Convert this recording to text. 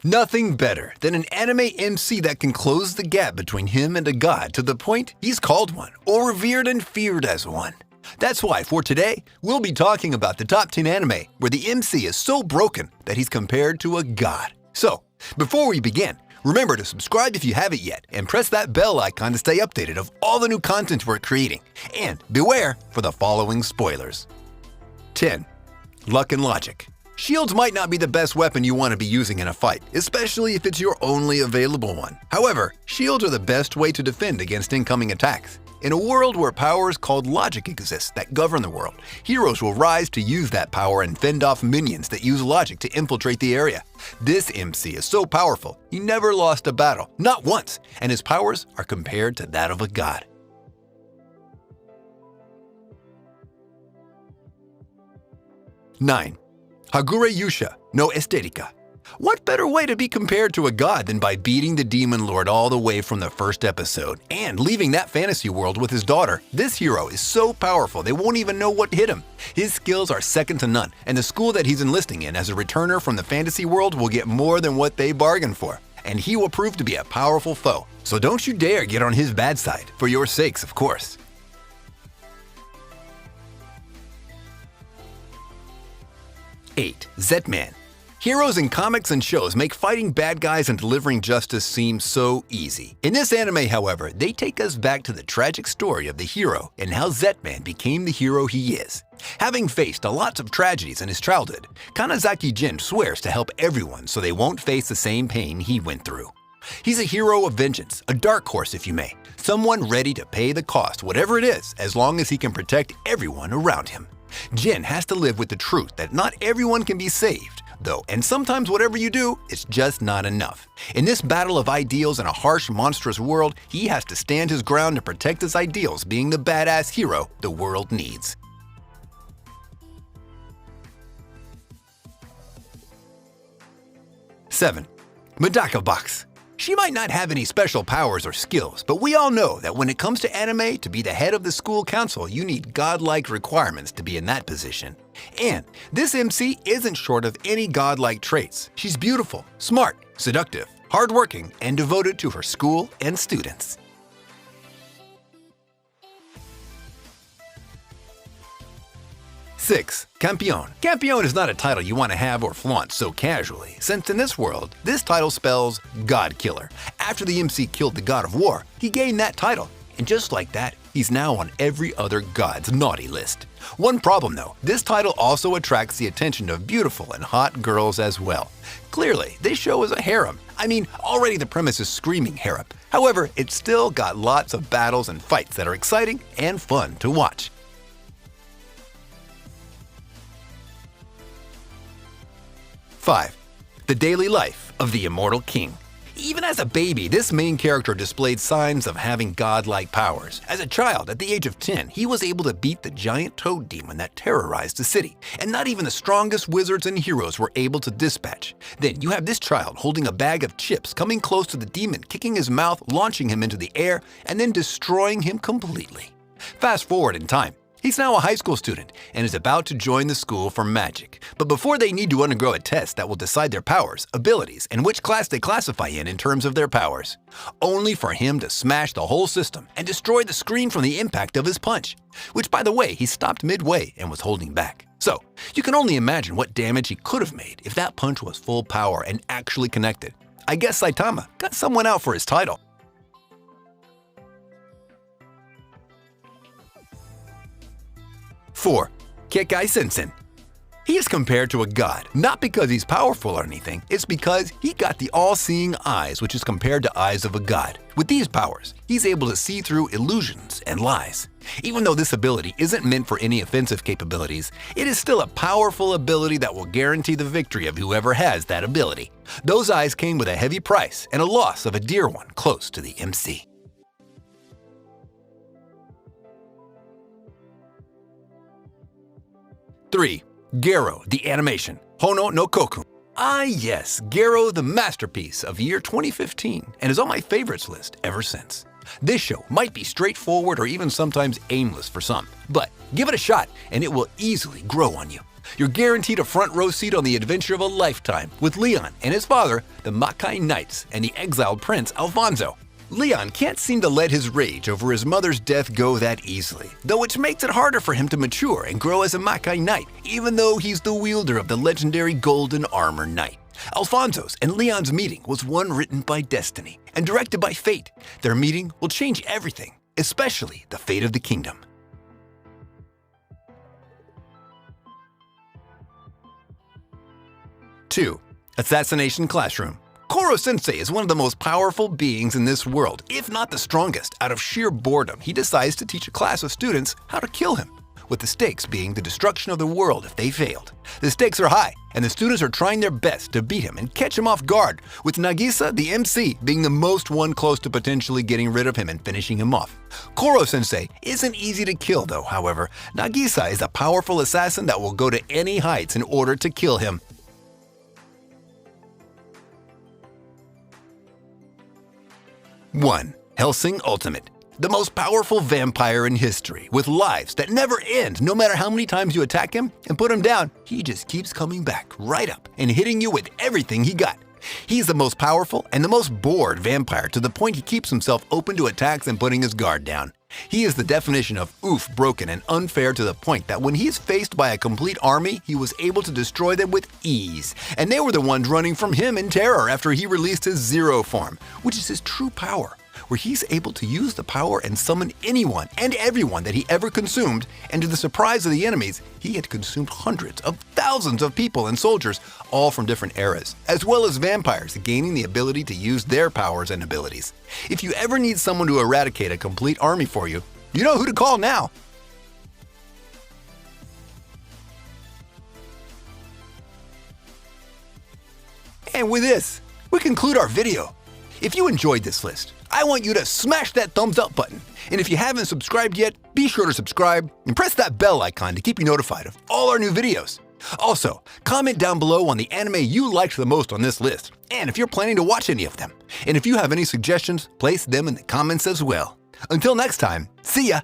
Nothing better than an anime MC that can close the gap between him and a god to the point he's called one or revered and feared as one. That's why for today, we'll be talking about the top 10 anime where the MC is so broken that he's compared to a god. So, before we begin, remember to subscribe if you haven't yet and press that bell icon to stay updated of all the new content we're creating. And beware for the following spoilers. 10. Luck and Logic. Shields might not be the best weapon you want to be using in a fight, especially if it's your only available one. However, shields are the best way to defend against incoming attacks. In a world where powers called logic exist that govern the world, heroes will rise to use that power and fend off minions that use logic to infiltrate the area. This MC is so powerful, he never lost a battle, not once, and his powers are compared to that of a god. 9. Hagure Yusha no Estética. What better way to be compared to a god than by beating the demon lord all the way from the first episode and leaving that fantasy world with his daughter? This hero is so powerful they won't even know what hit him. His skills are second to none, and the school that he's enlisting in as a returner from the fantasy world will get more than what they bargained for, and he will prove to be a powerful foe. So don't you dare get on his bad side, for your sakes, of course. 8. Zetman. Heroes in comics and shows make fighting bad guys and delivering justice seem so easy. In this anime, however, they take us back to the tragic story of the hero and how Zetman became the hero he is. Having faced lots of tragedies in his childhood, Kanazaki Jin swears to help everyone so they won't face the same pain he went through. He's a hero of vengeance, a dark horse if you may, someone ready to pay the cost, whatever it is, as long as he can protect everyone around him. Jin has to live with the truth that not everyone can be saved, though, and sometimes whatever you do, it's just not enough. In this battle of ideals in a harsh, monstrous world, he has to stand his ground to protect his ideals, being the badass hero the world needs. 7. Medaka Box. She might not have any special powers or skills, but we all know that when it comes to anime, to be the head of the school council, you need godlike requirements to be in that position. And this MC isn't short of any godlike traits. She's beautiful, smart, seductive, hardworking, and devoted to her school and students. 6. Campeon. Campeon is not a title you want to have or flaunt so casually, since in this world, this title spells God Killer. After the MC killed the God of War, he gained that title, and just like that, he's now on every other god's naughty list. One problem though, this title also attracts the attention of beautiful and hot girls as well. Clearly, this show is a harem. I mean, already the premise is screaming harem. However, it's still got lots of battles and fights that are exciting and fun to watch. 5. The Daily Life of the Immortal King. Even as a baby, this main character displayed signs of having godlike powers. As a child, at the age of 10, he was able to beat the giant toad demon that terrorized the city, and not even the strongest wizards and heroes were able to dispatch. Then you have this child holding a bag of chips, coming close to the demon, kicking his mouth, launching him into the air, and then destroying him completely. Fast forward in time. He's now a high school student and is about to join the school for magic. But before they need to undergo a test that will decide their powers, abilities, and which class they classify in terms of their powers, only for him to smash the whole system and destroy the screen from the impact of his punch, which by the way, he stopped midway and was holding back. So, you can only imagine what damage he could have made if that punch was full power and actually connected. I guess Saitama got someone out for his title. 4. Kekai Sensen. He is compared to a god, not because he's powerful or anything, it's because he got the all-seeing eyes, which is compared to eyes of a god. With these powers, he's able to see through illusions and lies. Even though this ability isn't meant for any offensive capabilities, it is still a powerful ability that will guarantee the victory of whoever has that ability. Those eyes came with a heavy price and a loss of a dear one close to the MC. 3. Garo, the animation, Hono no Koku. Ah yes, Garo, the masterpiece of year 2015, and is on my favorites list ever since. This show might be straightforward or even sometimes aimless for some, but give it a shot and it will easily grow on you. You're guaranteed a front row seat on the adventure of a lifetime with Leon and his father, the Makai Knights, and the exiled prince Alfonso. Leon can't seem to let his rage over his mother's death go that easily, though which makes it harder for him to mature and grow as a Makai Knight, even though he's the wielder of the legendary Golden Armor Knight. Alfonso's and Leon's meeting was one written by destiny and directed by fate. Their meeting will change everything, especially the fate of the kingdom. Two, Assassination Classroom. Koro Sensei is one of the most powerful beings in this world, if not the strongest. Out of sheer boredom, he decides to teach a class of students how to kill him, with the stakes being the destruction of the world if they failed. The stakes are high, and the students are trying their best to beat him and catch him off guard, with Nagisa, the MC, being the most one close to potentially getting rid of him and finishing him off. Koro Sensei isn't easy to kill though, however. Nagisa is a powerful assassin that will go to any heights in order to kill him. 1. Hellsing Ultimate. The most powerful vampire in history, with lives that never end. No matter how many times you attack him and put him down, he just keeps coming back right up and hitting you with everything he got. He's the most powerful and the most bored vampire, to the point he keeps himself open to attacks and putting his guard down. He is the definition of oof broken and unfair, to the point that when he's faced by a complete army, he was able to destroy them with ease. And they were the ones running from him in terror after he released his Zero form, which is his true power, where he's able to use the power and summon anyone and everyone that he ever consumed, and to the surprise of the enemies, he had consumed hundreds of thousands of people and soldiers, all from different eras, as well as vampires gaining the ability to use their powers and abilities. If you ever need someone to eradicate a complete army for you, you know who to call now. And with this, we conclude our video. If you enjoyed this list, I want you to smash that thumbs up button. And if you haven't subscribed yet, be sure to subscribe and press that bell icon to keep you notified of all our new videos. Also, comment down below on the anime you liked the most on this list, and if you're planning to watch any of them. And if you have any suggestions, place them in the comments as well. Until next time, see ya!